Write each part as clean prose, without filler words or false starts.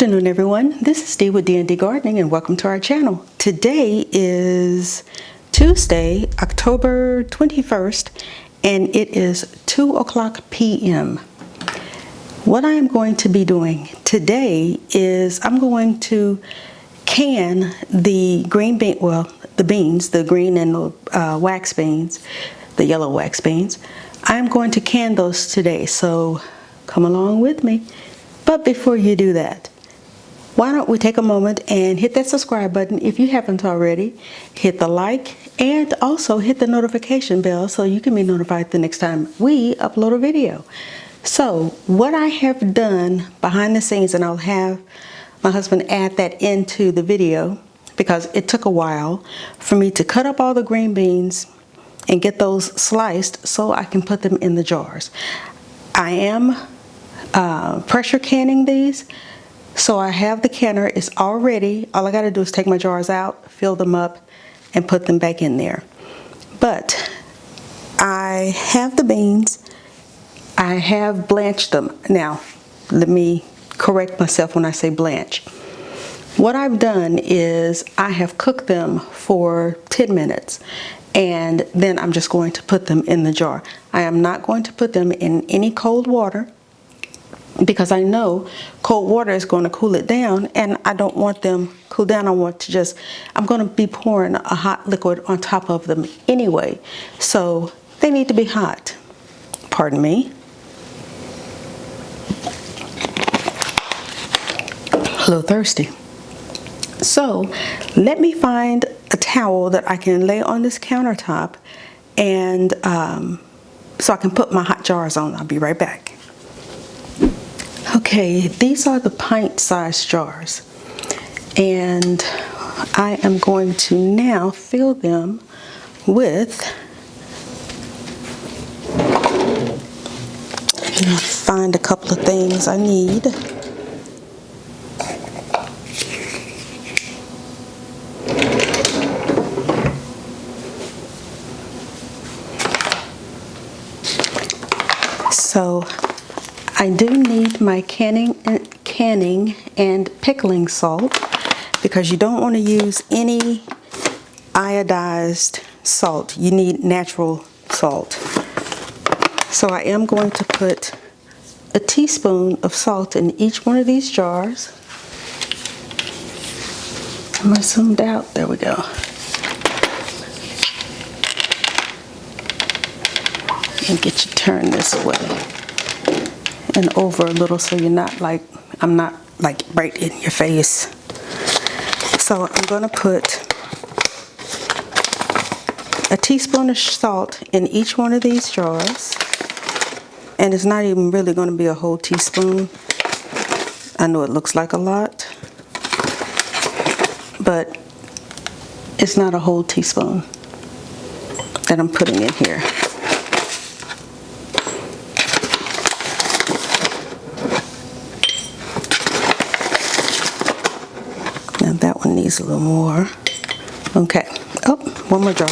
afternoon, everyone. This is Dee with danddgardening, and welcome to our channel. Today is Tuesday, October 21st, and it is 2:00 p.m. What I am going to be doing today is I'm going to can the green bean, the beans, the green and the wax beans, the yellow wax beans. I'm going to can those today, so come along with me. But before you do that, why don't we take a moment and hit that subscribe button if you haven't already. Hit the like and also hit the notification bell so you can be notified the next time we upload a video. So what I have done behind the scenes, and I'll have my husband add that into the video because it took a while for me to cut up all the green beans and get those sliced so I can put them in the jars. I am pressure canning these, so I have the canner. It's all ready. All I got to do is take my jars out, fill them up, and put them back in there. But I have the beans. I have blanched them. Now, let me correct myself when I say blanch. What I've done is I have cooked them for 10 minutes, and then I'm just going to put them in the jar. I am not going to put them in any cold water, because I know cold water is going to cool it down, and I don't want them cool down. I'm going to be pouring a hot liquid on top of them anyway, so they need to be hot. Pardon me. A little thirsty. So let me find a towel that I can lay on this countertop, and so I can put my hot jars on. I'll be right back. Okay, these are the pint-sized jars, and I am going to now fill them with, find a couple of things I need. So I do need my canning and pickling salt, because you don't want to use any iodized salt. You need natural salt. So I am going to put a teaspoon of salt in each one of these jars. Am I zoomed out? There we go. And get you turned this way and over a little, so you're not like, I'm not like right in your face. So I'm going to put a teaspoon of salt in each one of these jars, and it's not even really going to be a whole teaspoon. I know it looks like a lot, but it's not a whole teaspoon that I'm putting in here. That one needs a little more. Okay. Oh, one more jar.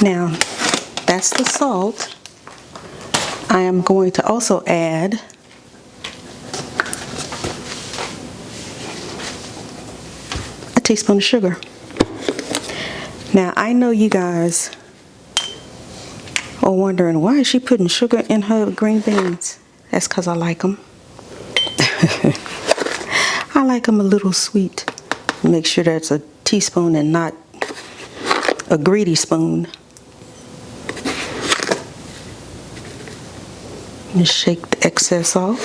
Now, that's the salt. I am going to also add a teaspoon of sugar. Now, I know you guys are wondering, why is she putting sugar in her green beans? That's because I like them. I like them a little sweet. Make sure that's a teaspoon and not a greedy spoon. And shake the excess off.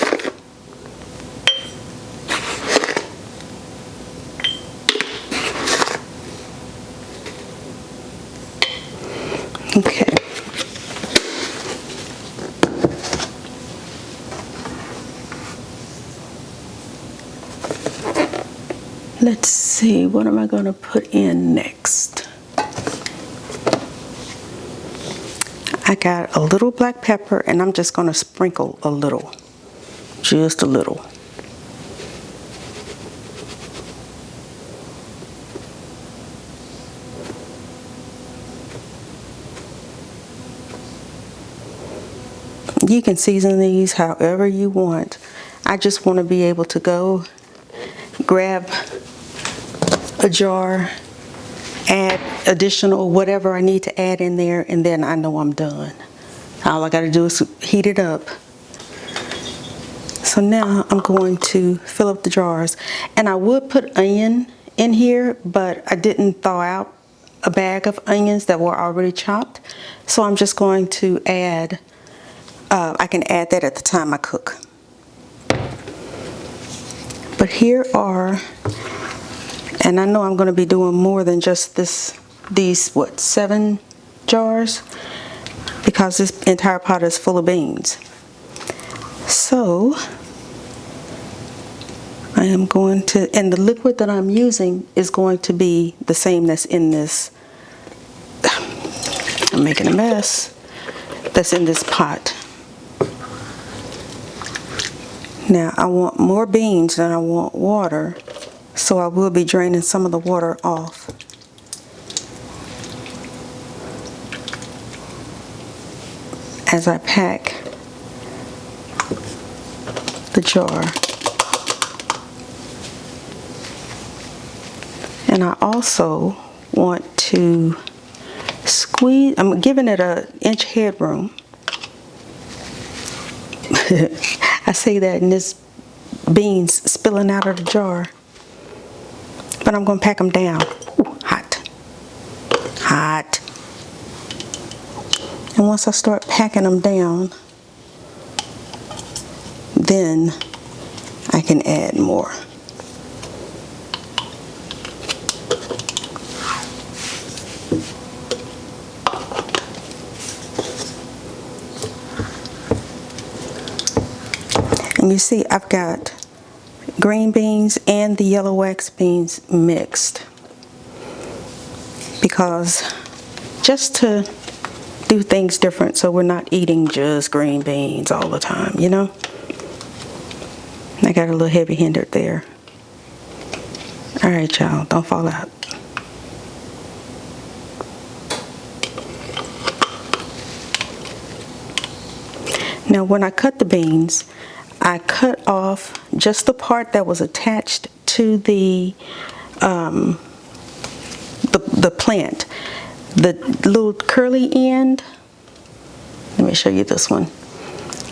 Okay. Let's see, what am I going to put in next? I got a little black pepper, and I'm just going to sprinkle a little, just a little. You can season these however you want. I just want to be able to go grab a jar, add additional whatever I need to add in there, and then I know I'm done. All I got to do is heat it up. So now I'm going to fill up the jars, and I would put onion in here, but I didn't thaw out a bag of onions that were already chopped, so I'm just going to add, I can add that at the time I cook. But here are, and I know I'm going to be doing more than just these 7 jars, because this entire pot is full of beans. So I am going to, and the liquid that I'm using is going to be the same that's in this, I'm making a mess, that's in this pot. Now I want more beans than I want water, so I will be draining some of the water off. As I pack the jar. And I also want to squeeze, I'm giving it an inch headroom. I say that and there's beans spilling out of the jar. But I'm going to pack them down. Ooh, hot. Hot. And once I start packing them down, then I can add more. And you see I've got green beans and the yellow wax beans mixed, because just to do things different, so we're not eating just green beans all the time, you know. I got a little heavy-handed there. All right, y'all, don't fall out. Now when I cut the beans, I cut off just the part that was attached to the plant. The little curly end, let me show you this one.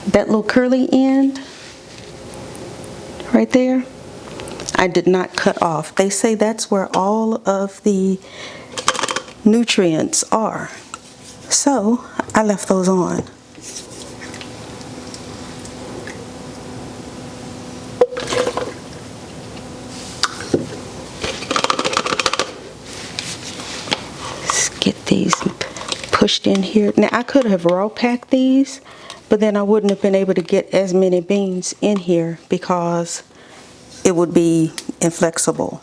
That little curly end right there, I did not cut off. They say that's where all of the nutrients are. So I left those on. Get these pushed in here. Now I could have raw packed these, but then I wouldn't have been able to get as many beans in here because it would be inflexible.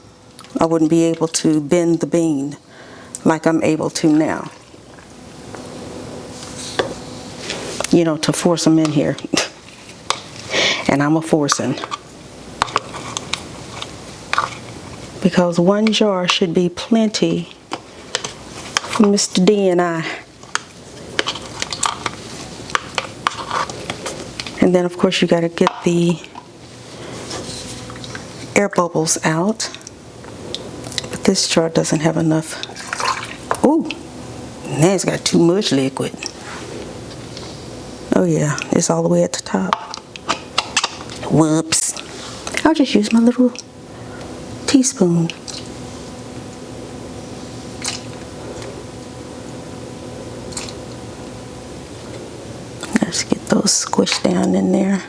I wouldn't be able to bend the bean like I'm able to now. You know, to force them in here. And I'm a forcing. Because one jar should be plenty for Mr. D and I. And then of course you got to get the air bubbles out. But this jar doesn't have enough. Ooh, now it's got too much liquid. Oh yeah, it's all the way at the top. Whoops. I'll just use my little teaspoon. Let's get those squished down in there.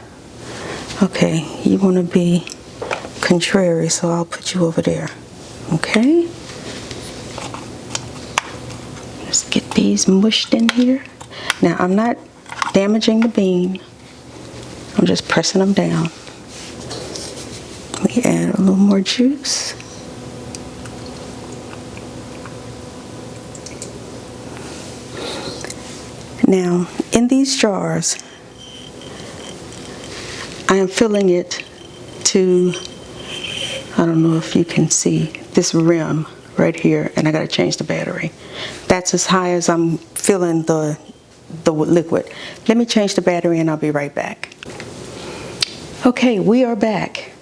Okay, you want to be contrary, so I'll put you over there. Okay? Let's get these mushed in here. Now, I'm not damaging the bean. I'm just pressing them down. We add a little more juice. Now, in these jars, I am filling it to, I don't know if you can see, this rim right here, and I got to change the battery. That's as high as I'm filling the the liquid. Let me change the battery and I'll be right back. Okay, we are back.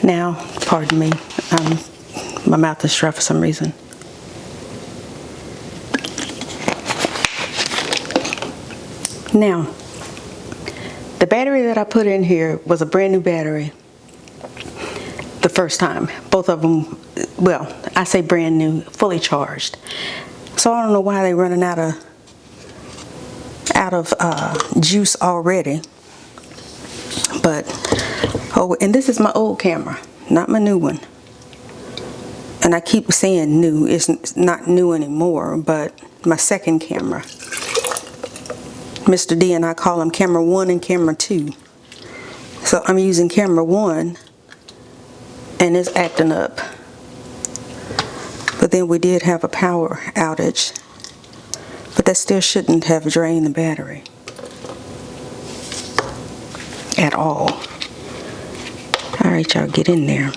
Now, pardon me, my mouth is dry for some reason. Now, the battery that I put in here was a brand new battery the first time. Both of them, well, I say brand new, fully charged. So I don't know why they're running out of juice already. But, oh, and this is my old camera, not my new one. And I keep saying new, it's not new anymore, but my second camera. Mr. D and I call him camera 1 and camera 2. So I'm using camera 1 and it's acting up. But then we did have a power outage. But that still shouldn't have drained the battery at all. Alright, y'all, get in there.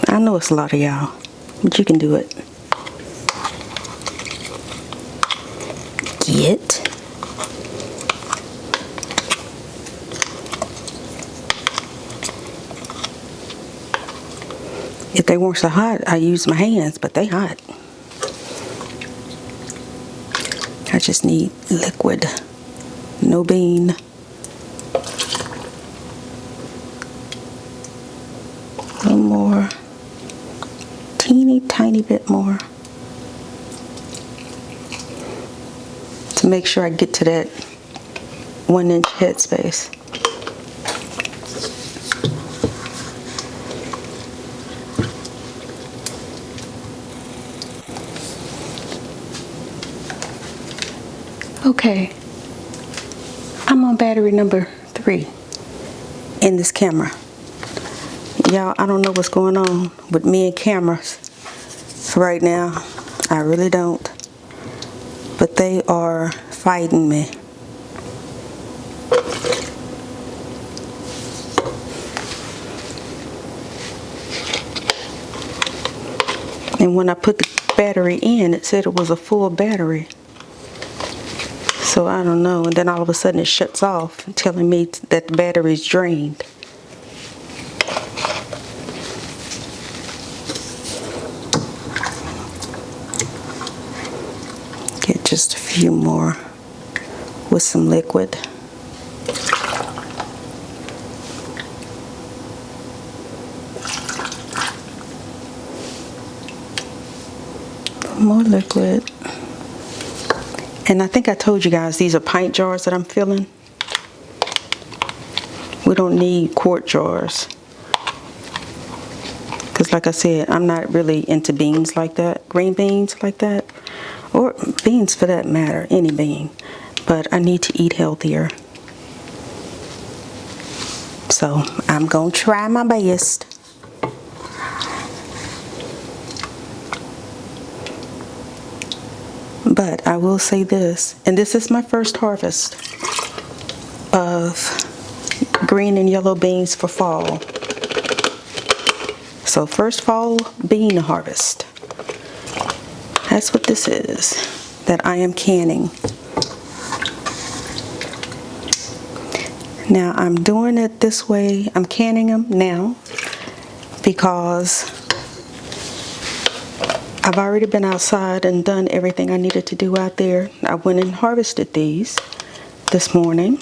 I know it's a lot of y'all, but you can do it. Get. If they weren't so hot, I use my hands, but they hot. I just need liquid, no bean. A little more, teeny tiny bit more. To make sure I get to that 1-inch headspace. Okay, I'm on battery number 3 in this camera. Y'all, I don't know what's going on with me and cameras right now. I really don't. But they are fighting me. And when I put the battery in, it said it was a full battery. So I don't know. And then all of a sudden it shuts off, telling me that the battery's drained. Get just a few more with some liquid. More liquid. And I think I told you guys these are pint jars that I'm filling. We don't need quart jars. Because like I said, I'm not really into beans like that. Green beans like that. Or beans for that matter, any bean. But I need to eat healthier. So I'm going to try my best. But I will say this, and this is my first harvest of green and yellow beans for fall. So first fall bean harvest. That's what this is that I am canning. Now I'm doing it this way. I'm canning them now because I've already been outside and done everything I needed to do out there. I went and harvested these this morning.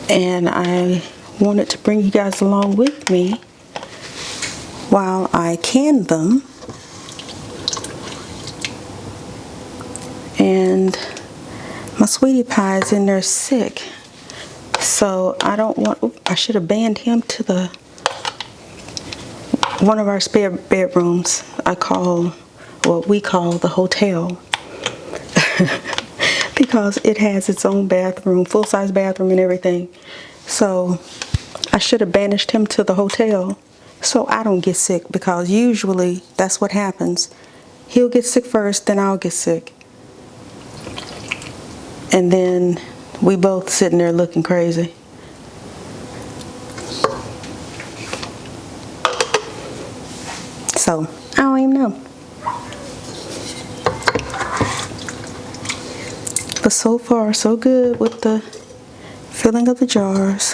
And I wanted to bring you guys along with me while I can them. And my sweetie pie is in there sick. So I don't want, I should have banned him to the one of our spare bedrooms. I call, what we call the hotel. Because it has its own bathroom, full-size bathroom and everything. So I should have banished him to the hotel so I don't get sick, because usually that's what happens. He'll get sick first, then I'll get sick. And then we both sitting there looking crazy. So I don't even know. But so far, so good with the filling of the jars.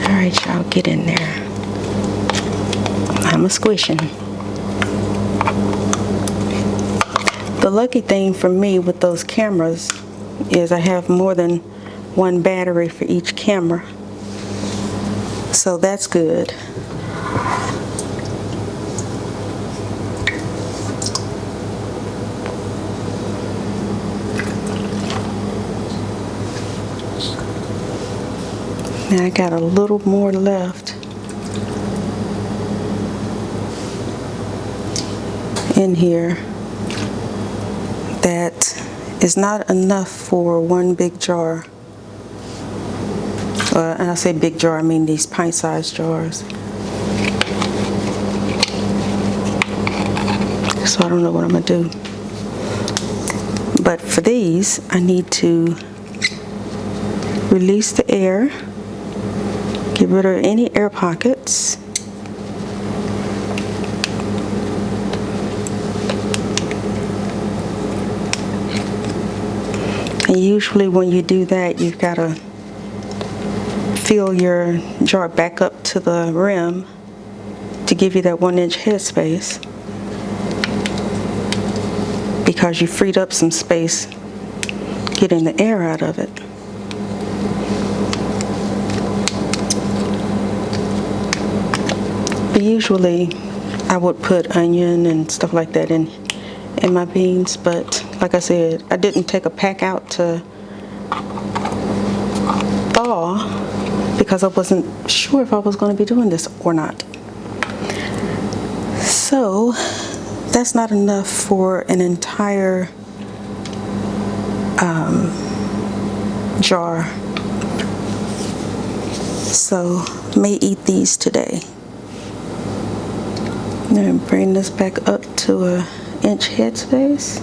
All right, y'all, get in there. I'm a squishing. The lucky thing for me with those cameras is I have more than one battery for each camera. So that's good. And I got a little more left in here. That is not enough for one big jar. And I say big jar, I mean these pint-sized jars. So I don't know what I'm gonna do. But for these, I need to release the air, get rid of any air pockets. And usually when you do that, you've got to fill your jar back up to the rim to give you that 1-inch headspace, because you freed up some space getting the air out of it. But usually I would put onion and stuff like that in my beans, but like I said, I didn't take a pack out to thaw because I wasn't sure if I was going to be doing this or not. So that's not enough for an entire jar. So may eat these today. Then bring this back up to a 1-inch headspace.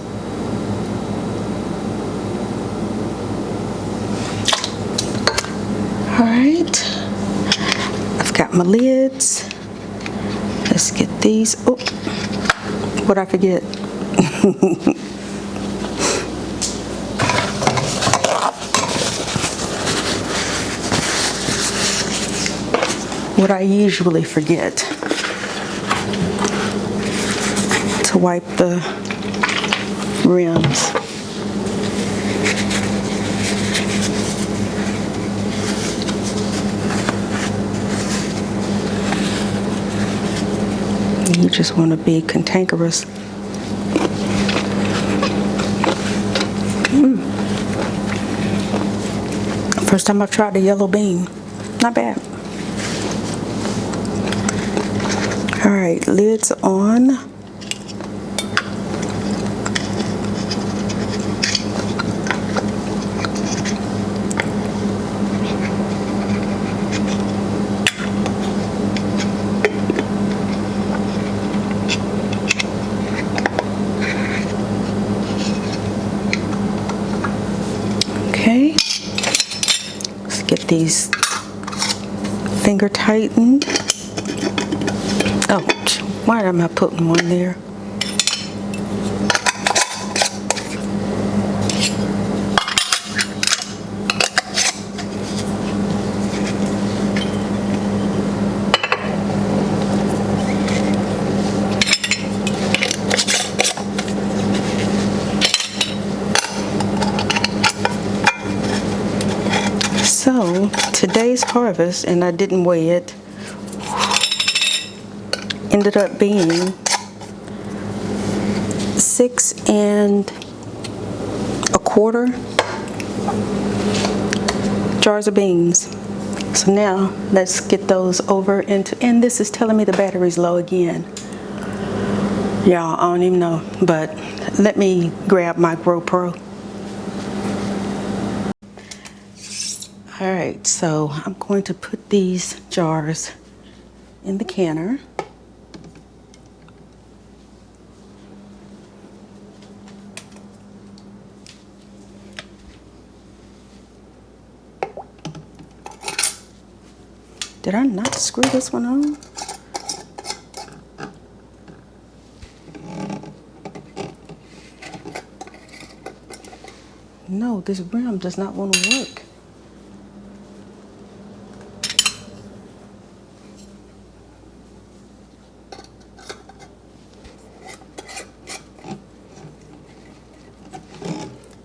All right, I've got my lids. Let's get these. Oh, what'd I forget? What I usually forget to wipe the rims. You just want to be cantankerous. First time I've tried a yellow bean. Not bad. All right, lids on. Okay, let's get these finger tightened. Oh, why am I putting one there? So today's harvest, and I didn't weigh it, ended up being 6 1/4 jars of beans. So now let's get those over into, and this is telling me the battery's low again. Y'all, I don't even know, but let me grab my GoPro. All right, so I'm going to put these jars in the canner. Did I not screw this one on? No, this rim does not want to work.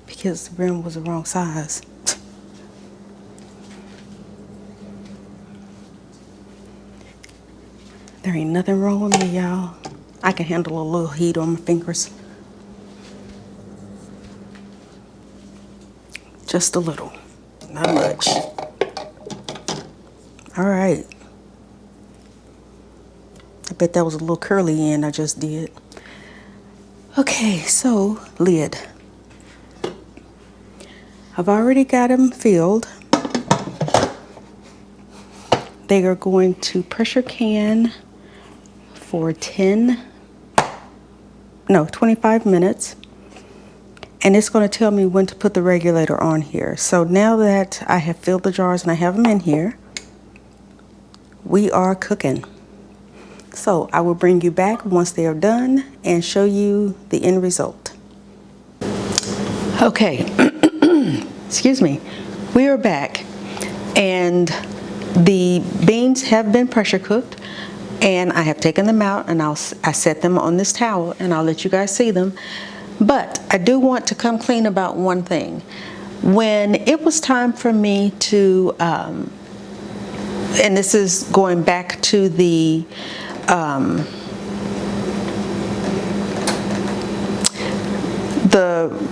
Because the rim was the wrong size. There ain't nothing wrong with me, y'all. I can handle a little heat on my fingers. Just a little, not much. All right. I bet that was a little curly end I just did. Okay, so lid. I've already got them filled. They are going to pressure can for 25 minutes. And it's going to tell me when to put the regulator on here. So now that I have filled the jars and I have them in here, we are cooking. So I will bring you back once they are done and show you the end result. Okay, excuse me. We are back and the beans have been pressure cooked and I have taken them out and I set them on this towel and I'll let you guys see them. But I do want to come clean about one thing. When it was time for me to, and this is going back to the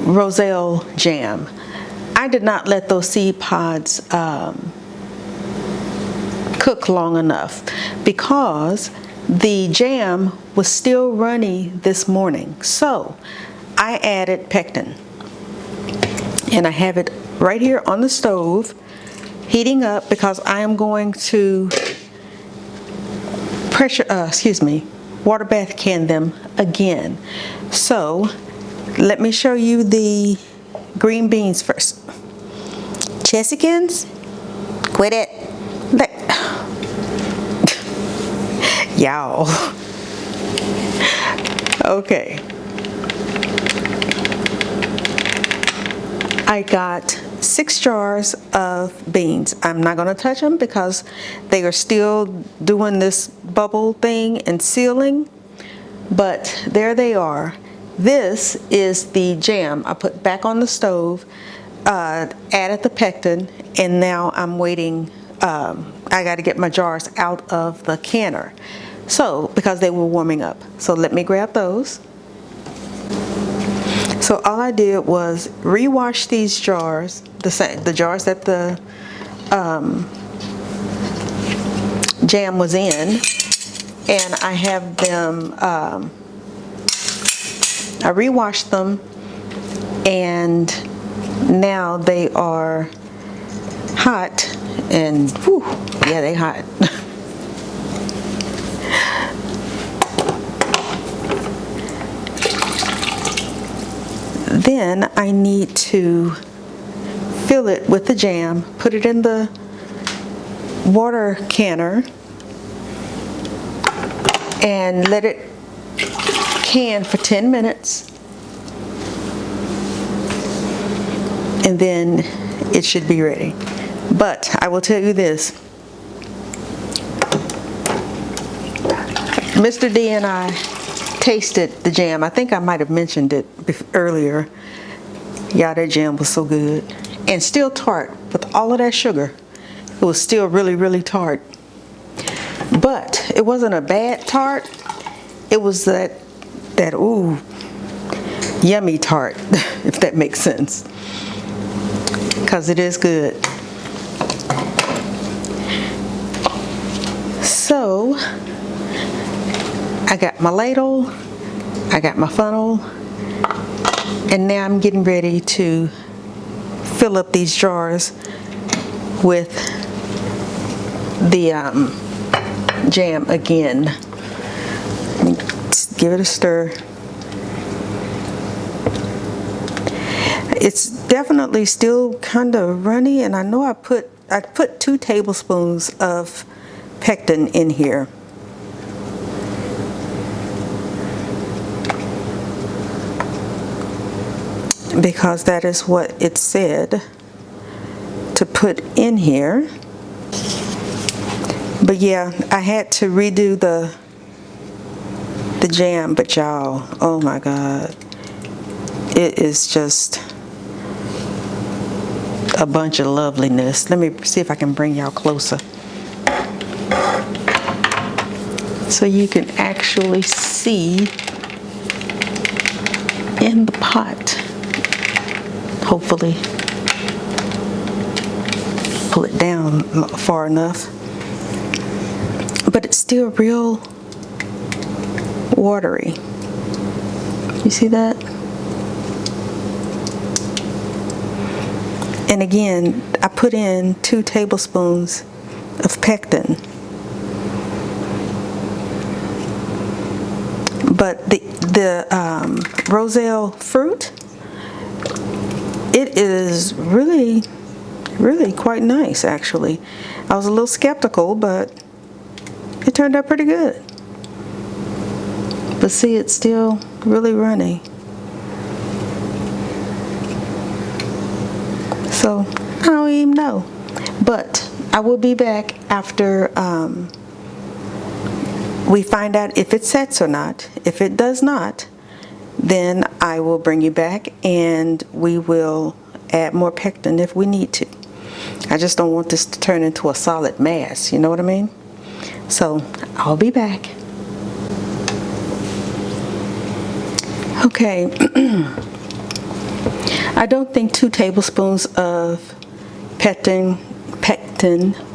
Roselle jam, I did not let those seed pods cook long enough because the jam was still runny this morning. So I added pectin, and I have it right here on the stove heating up because I am going to water bath can them again. So let me show you the green beans first. Chessikins, quit it. Y'all. Okay. I got 6 jars of beans. I'm not going to touch them because they are still doing this bubble thing and sealing, but there they are. This is the jam I put back on the stove, added the pectin, and now I'm waiting. I got to get my jars out of the canner, so because they were warming up. So let me grab those. So all I did was rewash these jars, the jars that the jam was in, and I have them, I rewashed them, and now they are hot, and whew, yeah, they hot. Then I need to fill it with the jam, put it in the water canner, and let it can for 10 minutes. And then it should be ready. But I will tell you this. Mr. D and I tasted the jam. I think I might have mentioned it earlier. Yeah, that jam was so good. And still tart. With all of that sugar, it was still really, really tart. But it wasn't a bad tart. It was that ooh, yummy tart, if that makes sense. Because it is good. So I got my ladle, I got my funnel, and now I'm getting ready to fill up these jars with the jam again. Give it a stir. It's definitely still kind of runny, and I know I put 2 tablespoons of pectin in here. Because that is what it said to put in here. But yeah, I had to redo the jam, but y'all, oh my God, it is just a bunch of loveliness. Let me see if I can bring y'all closer so you can actually see in the pot. Hopefully pull it down far enough, but it's still real watery. You see that? And again, I put in 2 tablespoons of pectin. But the roselle fruit, it is really quite nice, actually. I was a little skeptical, but it turned out pretty good. But see, it's still really runny. So I don't even know. But I will be back after we find out if it sets or not. If it does not, then I will bring you back and we will add more pectin if we need to. I just don't want this to turn into a solid mass, you know what I mean? So I'll be back. Okay, I don't think 2 tablespoons of pectin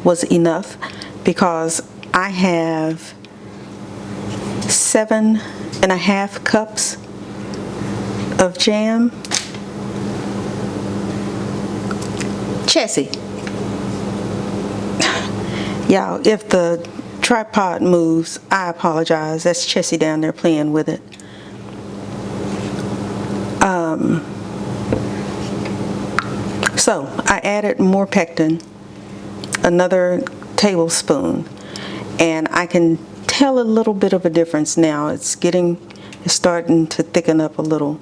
was enough because I have 7.5 cups of jam. Chessie. Y'all, if the tripod moves, I apologize. That's Chessie down there playing with it. So I added more pectin, another tablespoon, and I can tell a little bit of a difference now. It's starting to thicken up a little.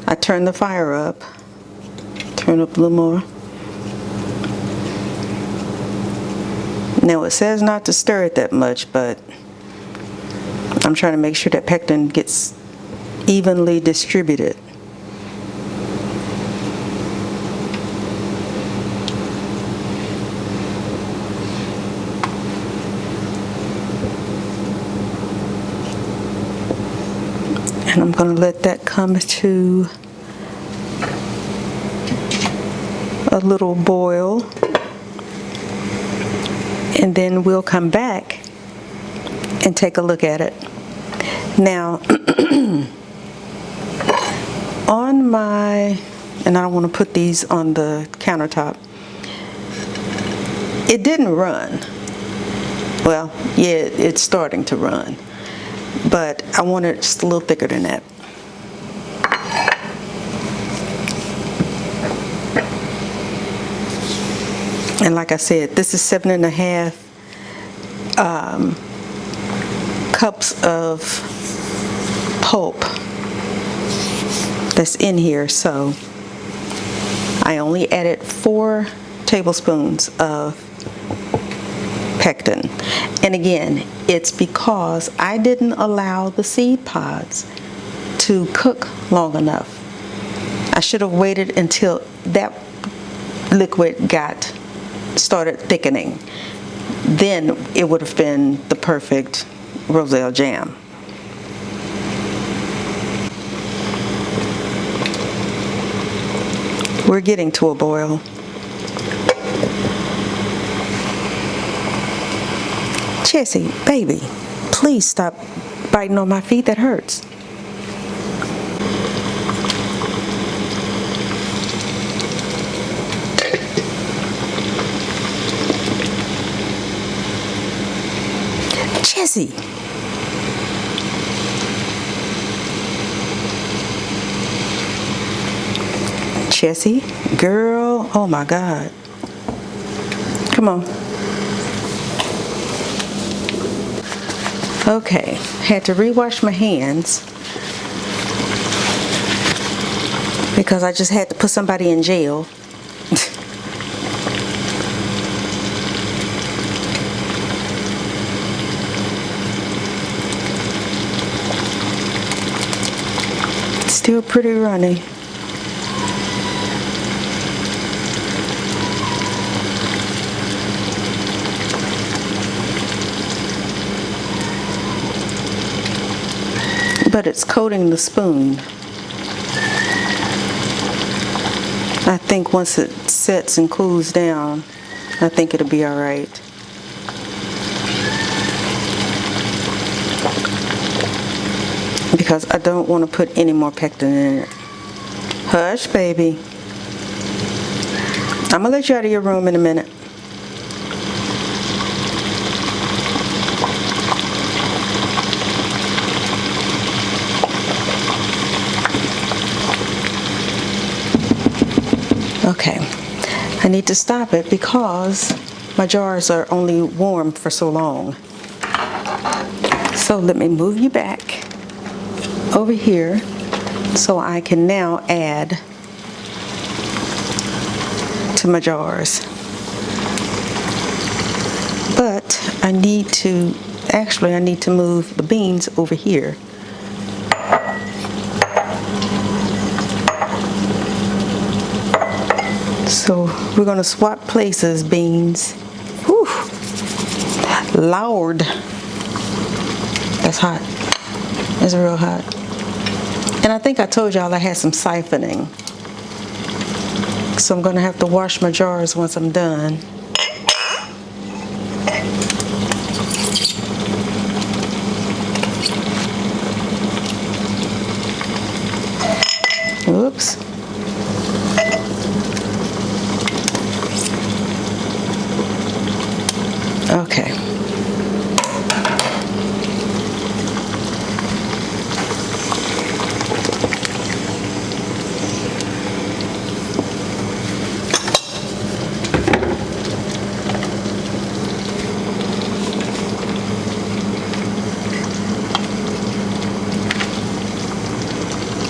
I turn the fire up, turn up a little more. Now it says not to stir it that much, but I'm trying to make sure that pectin gets evenly distributed. And I'm going to let that come to a little boil. And then we'll come back and take a look at it. Now, on my, and I don't want to put these on the countertop, it didn't run. Well, yeah, it's starting to run, but I want it just a little thicker than that. And like I said, this is 7.5 cups of pulp that's in here. So I only added 4 tablespoons of pectin. And again, it's because I didn't allow the seed pods to cook long enough. I should have waited until that liquid started thickening. Then it would have been the perfect roselle jam. We're getting to a boil. Chessie, baby, please stop biting on my feet. That hurts. Chessie. Chessie, girl, oh my God. Come on. Okay, had to rewash my hands because I just had to put somebody in jail. Still pretty runny. But it's coating the spoon. I think once it sets and cools down, I think it'll be all right. Because I don't want to put any more pectin in it. Hush, baby. I'm gonna let you out of your room in a minute. Okay, I need to stop it because my jars are only warm for so long. So let me move you back over here so I can now add to my jars. But I need to move the beans over here. So we're going to swap places, beans. Whew. Lord. That's hot. It's real hot. And I think I told y'all I had some siphoning. So I'm going to have to wash my jars once I'm done. Oops. Okay.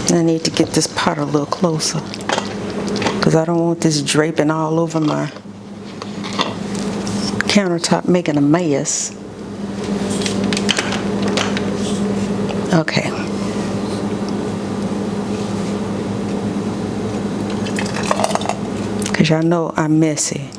I need to get this pot a little closer because I don't want this draping all over my countertop making a mess. Okay. Because y'all know I'm messy.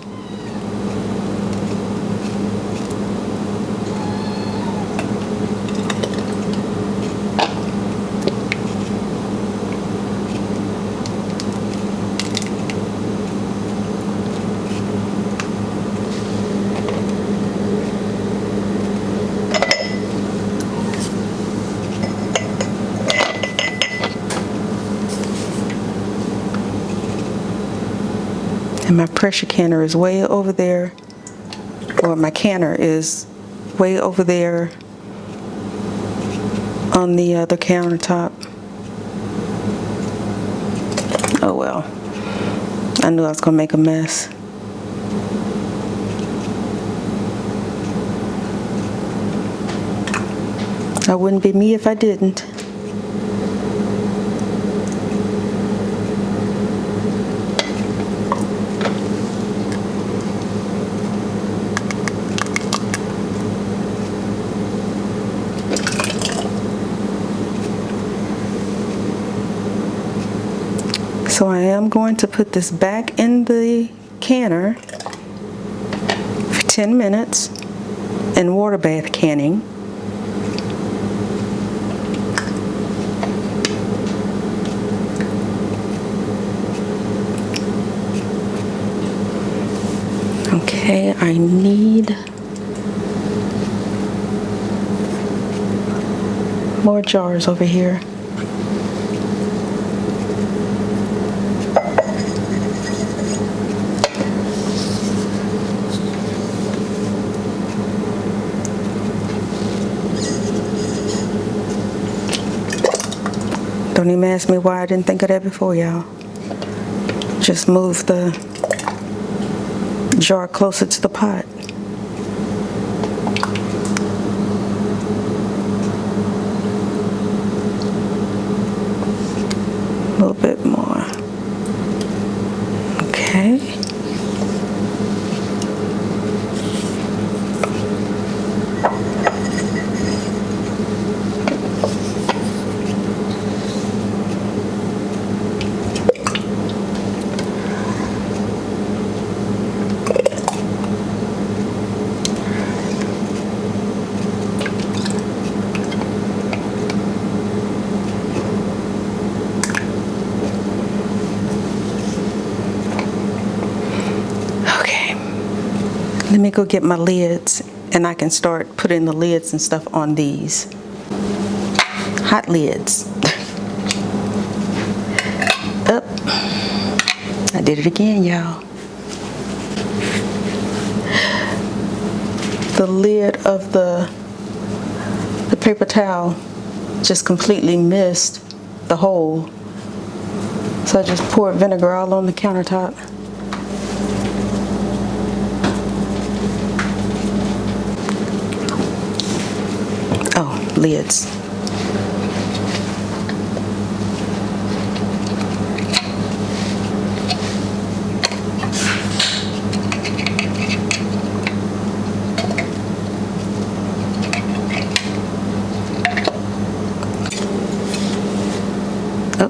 And my pressure canner is way over there, or my canner is way over there on the other countertop. Oh well, I knew I was gonna make a mess. That wouldn't be me if I didn't. So I am going to put this back in the canner for 10 minutes in water bath canning. Okay, I need more jars over here. Don't even ask me why I didn't think of that before, y'all. Just move the jar closer to the pot. little bit more. Okay. Let me go get my lids and I can start putting the lids and stuff on these. Hot lids. Up. I did it again, y'all. The lid of the paper towel just completely missed the hole. So I just poured vinegar all on the countertop. Oh, lids. Oh.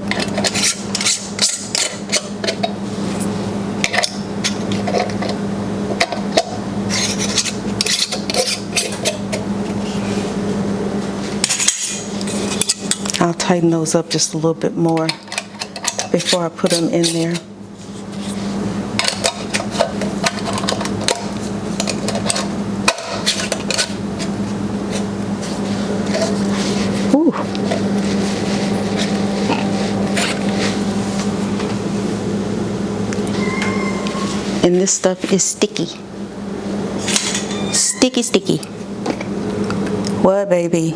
I'll tighten those up just a little bit more before I put them in there. Ooh. And this stuff is sticky. Sticky, sticky. What, baby?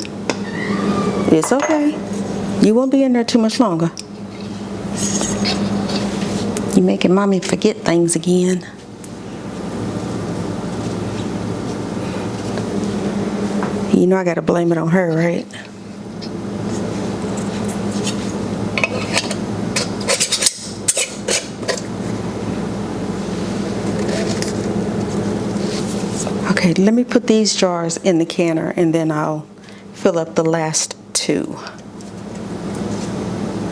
It's okay. You won't be in there too much longer. You're making mommy forget things again. You know I gotta blame it on her, right? Okay, let me put these jars in the canner and then I'll fill up the last two.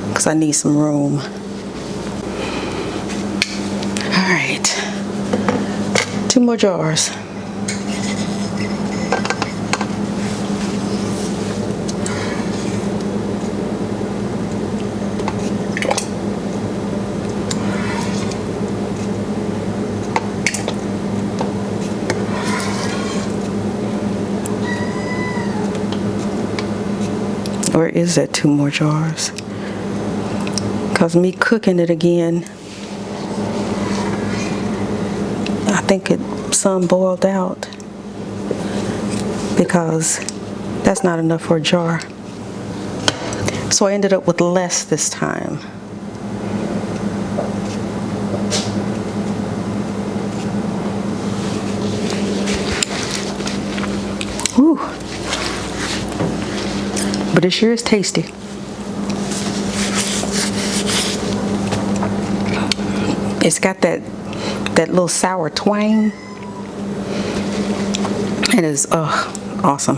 Because I need some room. All right, 2 more jars. Or is that 2 more jars? Because me cooking it again, I think some boiled out because that's not enough for a jar. So I ended up with less this time. Whew. But it sure is tasty. It's got that little sour twang. It is awesome.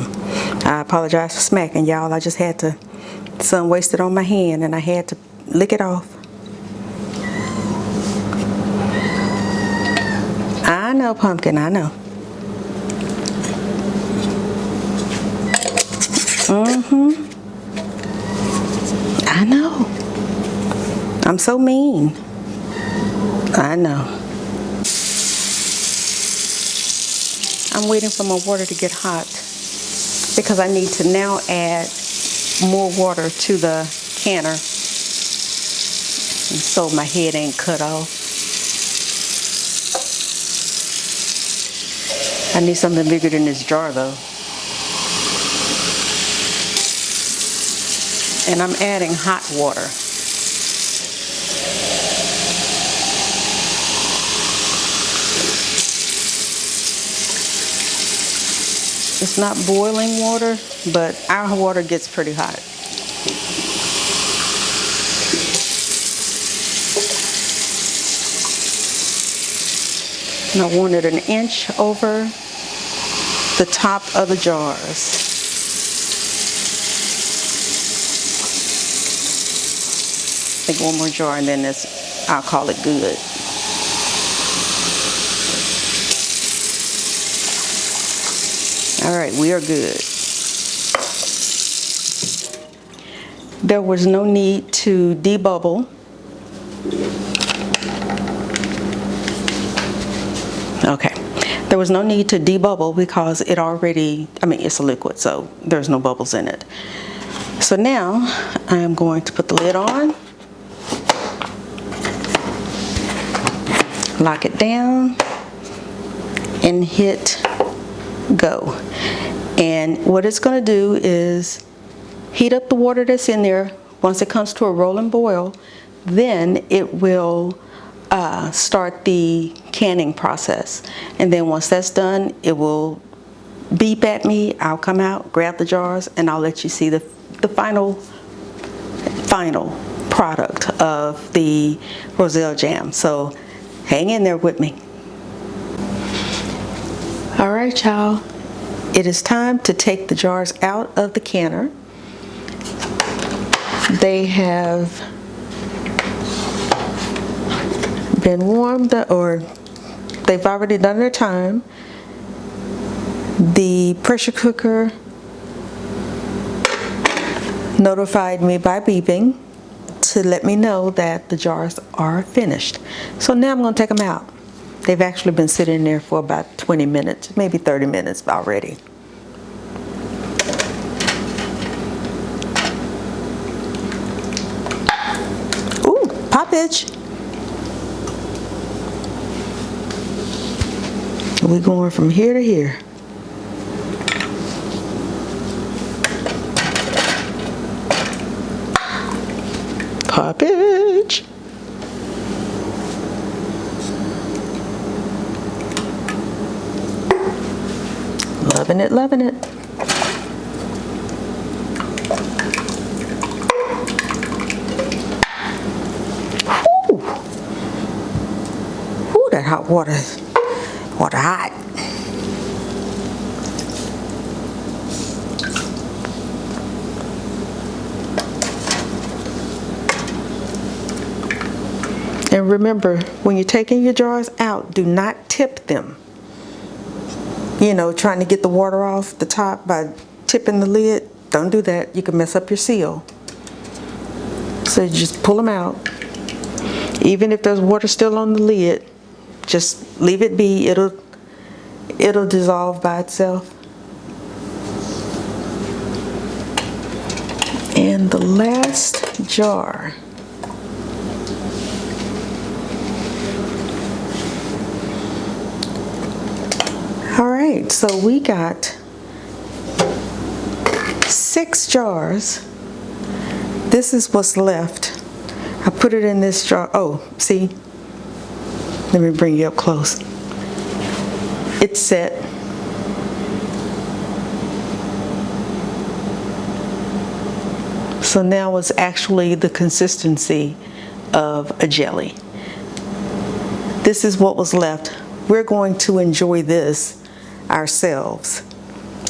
I apologize for smacking y'all. I just had to, some wasted on my hand and I had to lick it off. I know, pumpkin, I know. I know. I'm so mean. I know. I'm waiting for my water to get hot because I need to now add more water to the canner and so my head ain't cut off. I need something bigger than this jar though. And I'm adding hot water. It's not boiling water, but our water gets pretty hot. And I want it an inch over the top of the jars. I think one more jar and then this, I'll call it good. All right, we are good. There was no need to debubble. Okay, there was no need to debubble because it already, it's a liquid, so there's no bubbles in it. So now I'm going to put the lid on, lock it down, and hit go. And what it's going to do is heat up the water that's in there. Once it comes to a rolling boil, then it will start the canning process. And then once that's done, it will beep at me. I'll come out, grab the jars, and I'll let you see the final product of the Roselle jam. So hang in there with me. All right, y'all. It is time to take the jars out of the canner. They have been warmed or they've already done their time. The pressure cooker notified me by beeping to let me know that the jars are finished. So now I'm going to take them out. They've actually been sitting there for about 20 minutes, maybe 30 minutes already. Ooh, poppage. We're going from here to here. Poppage. Loving it, loving it. Ooh. Ooh, that hot water hot. And remember, when you're taking your jars out, do not tip them. You know, trying to get the water off the top by tipping the lid. Don't do that. You can mess up your seal. So you just pull them out. Even if there's water still on the lid, just leave it be. It'll dissolve by itself. And the last jar. All right, so we got 6 jars. This is what's left. I put it in this jar. Oh, see? Let me bring you up close. It's set. So now it's actually the consistency of a jelly. This is what was left. We're going to enjoy this ourselves.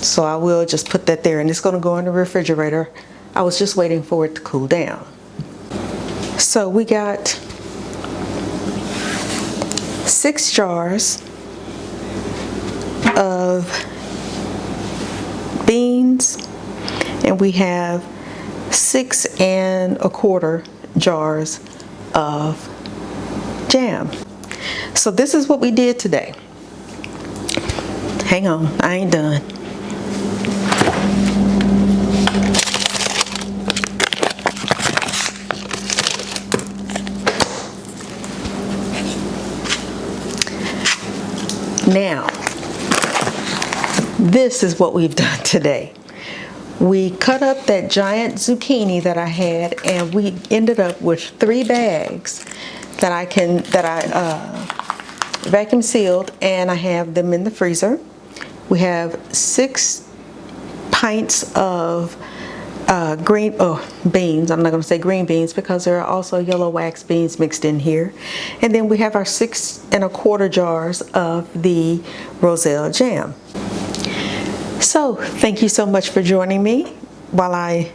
So I will just put that there, and it's going to go in the refrigerator. I was just waiting for it to cool down. So we got 6 jars of beans, and we have 6 1/4 jars of jam. So this is what we did today. Hang on, I ain't done. Now, this is what we've done today. We cut up that giant zucchini that I had, and we ended up with 3 bags that I vacuum sealed, and I have them in the freezer. We have 6 pints of beans. I'm not going to say green beans because there are also yellow wax beans mixed in here. And then we have our 6 1/4 jars of the Roselle jam. So thank you so much for joining me while I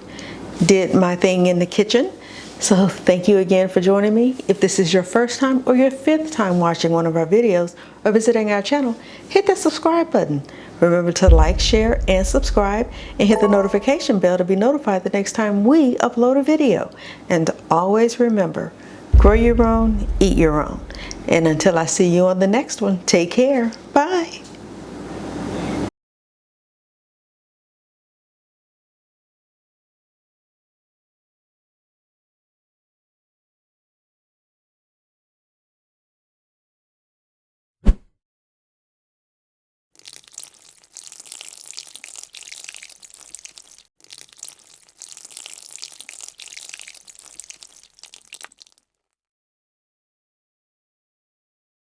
did my thing in the kitchen. So thank you again for joining me. If this is your first time or your 5th time watching one of our videos or visiting our channel, hit that subscribe button. Remember to like, share, and subscribe, and hit the notification bell to be notified the next time we upload a video. And always remember, grow your own, eat your own. And until I see you on the next one, take care. Bye.